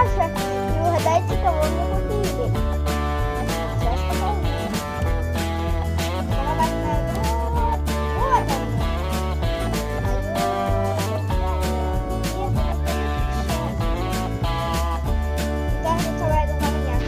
Маша. И угадайте, кого мне купили. Сейчас покажу. Кроватная игрушка. Вот она. Даже Николай Говорняк.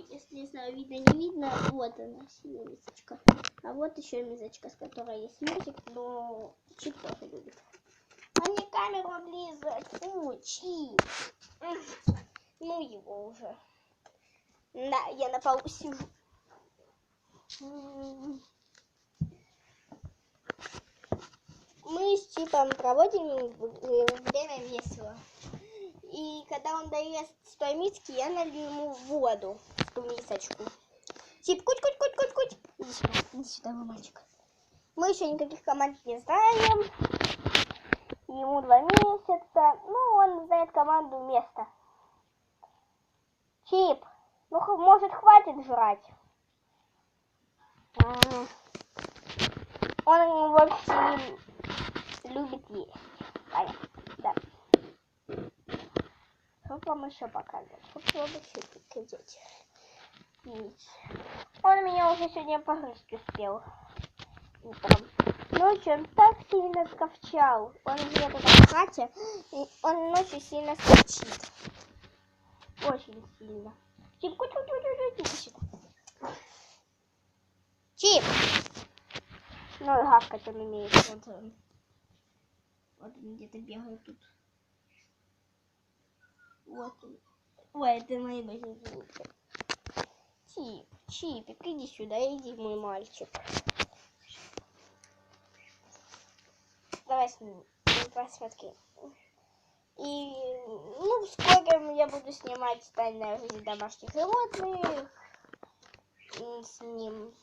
Если не знаю, видно, не видно, вот она, синяя мисочка. А вот еще мисочка, с которой есть мультик, но Чип тоже любит. А не камеру облизывать, фу, Чип. Ну его уже. Да, я на полу сижу. Мы с Чипом проводим время весело. И когда он доест с той миски, я налью ему воду в ту мисочку. Чип, куть-куть-куть-куть-куть. Иди сюда, мой мальчик. Мы еще никаких команд не знаем. Ему 2 месяца. Ну, он знает команду место. Чип, ну, может, хватит жрать? Он вообще любит есть. Понятно, да. Что вам еще показывать? Что вам еще показать? Он меня уже сегодня погрызть успел. Утром. Ночью он так сильно сковчал. Он где-то там в хате, и он ночью сильно сковчит. Очень сильно. Чип, Чип! Ну и гавкать он умеет. Вот он где-то бегает тут. Вот он. Ой, это мои близнецы. Чип, Чипик, иди сюда, иди, мой мальчик. Давай с ним, посмотри. И, ну, вскоре я буду снимать «Тайная жизнь домашних животных». И с ним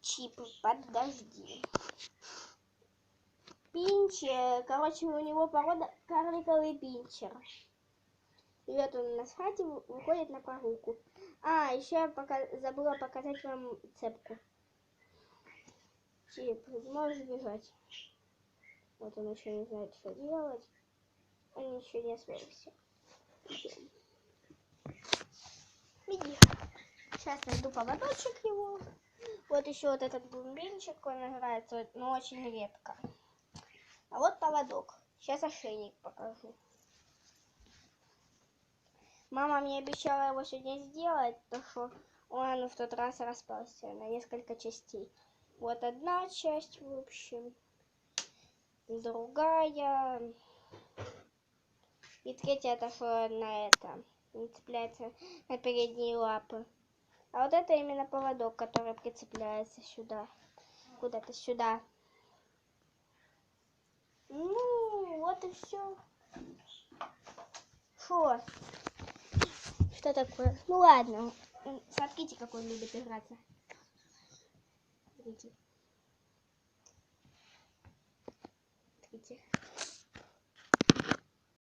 Чип, подожди. Пинчер, короче, у него порода карликовый пинчер. Живет он на хате, выходит на прогулку. А, еще я забыла показать вам цепку. Чип, можешь бежать. Вот он еще не знает, что делать. Он еще не освоился. Иди. Сейчас найду поводочек его. Вот еще вот этот бумбинчик, он играется, но очень редко. А вот поводок. Сейчас ошейник покажу. Мама мне обещала его сегодня сделать, то что он в тот раз распался на несколько частей. Вот одна часть, в общем. Другая. И третья отошла на это. Не цепляется на передние лапы. А вот это именно поводок, который прицепляется сюда. Куда-то сюда. Ну, вот и все. Что? Что такое? Ну ладно. Смотрите, как он любит играться. Смотрите. Смотрите.